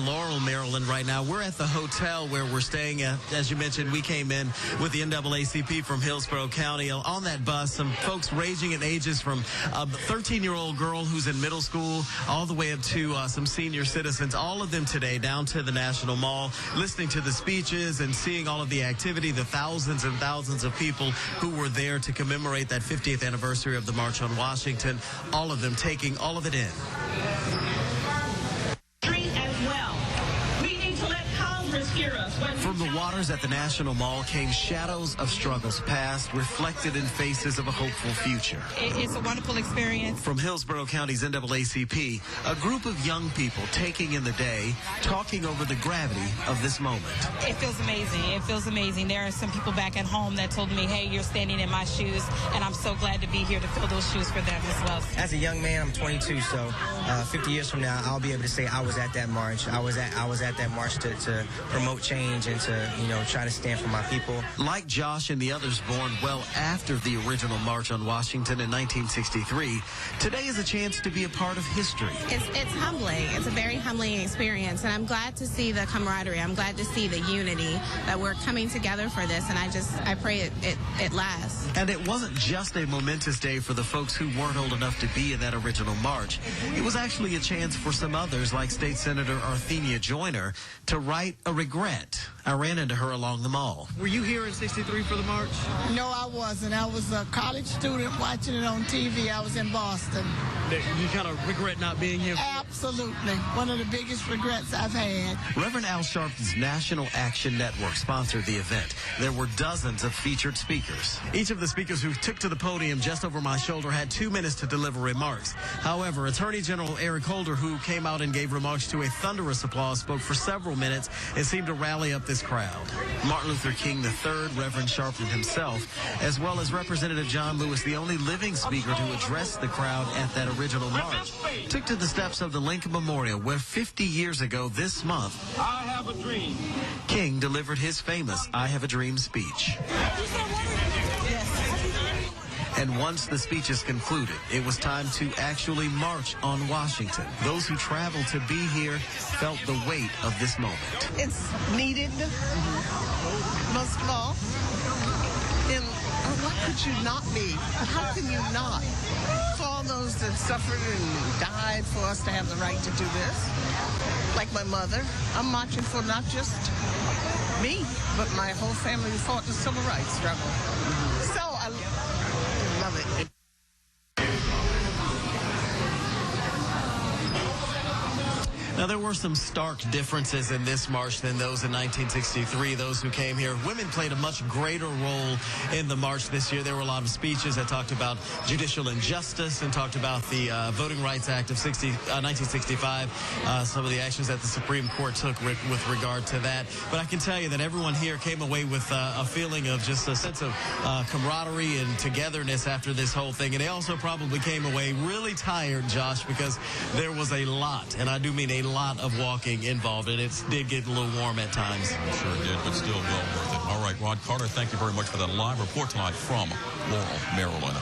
Laurel, Maryland right now. We're at the hotel where we're staying at. As you mentioned, we came in with the NAACP from Hillsborough County. On that bus, some folks ranging in ages from a 13-year-old girl who's in middle school all the way up to some senior citizens, all of them today down to the National Mall, listening to the speeches and seeing all of the activity, the thousands and thousands of people who were there to commemorate that 50th anniversary of the March on Washington, all of them taking all of it in. From the waters at the National Mall came shadows of struggles past, reflected in faces of a hopeful future. It's a wonderful experience. From Hillsborough County's NAACP, a group of young people taking in the day, talking over the gravity of this moment. It feels amazing. It feels amazing. There are some people back at home that told me, hey, you're standing in my shoes, and I'm so glad to be here to fill those shoes for them as well. As a young man, I'm 22, so 50 years from now, I'll be able to say I was at that march. I was at that march to promote change and to, try to stand for my people. Like Josh and the others born well after the original March on Washington in 1963, today is a chance to be a part of history. It's humbling. It's a very humbling experience, and I'm glad to see the camaraderie. I'm glad to see the unity that we're coming together for this, and I pray it lasts. And it wasn't just a momentous day for the folks who weren't old enough to be in that original march. It was actually a chance for some others, like State Senator Arthenia Joyner, to write a regret. I ran into her along the mall. Were you here in 63 for the march? No, I wasn't. I was a college student watching it on TV. I was in Boston. You kind of regret not being here? Absolutely. One of the biggest regrets I've had. Reverend Al Sharpton's National Action Network sponsored the event. There were dozens of featured speakers. Each of the speakers who took to the podium just over my shoulder had 2 minutes to deliver remarks. However, Attorney General Eric Holder, who came out and gave remarks to a thunderous applause, spoke for several minutes and seemed to rally up this crowd. Martin Luther King III, Reverend Sharpton himself, as well as Representative John Lewis, the only living speaker to address the crowd at that original march, took to the steps of the Lincoln Memorial, where 50 years ago this month, I have a dream. King delivered his famous I Have a Dream speech. And once the speech is concluded, it was time to actually march on Washington. Those who traveled to be here felt the weight of this moment. It's needed, most of all. And what could you not be? How can you not? For all those that suffered and died for us to have the right to do this, like my mother, I'm marching for not just me, but my whole family who fought the civil rights struggle. So I love it. Now, there were some stark differences in this march than those in 1963. Those who came here, women played a much greater role in the march this year. There were a lot of speeches that talked about judicial injustice and talked about the Voting Rights Act of 1965, some of the actions that the Supreme Court took with regard to that. But I can tell you that everyone here came away with a feeling of just a sense of camaraderie and togetherness after this whole thing. And they also probably came away really tired, Josh, because there was a lot, and I do mean a lot of walking involved, and it did get a little warm at times. Sure did, but still well worth it. All right, Rod Carter, thank you very much for that live report tonight from Laurel, Maryland.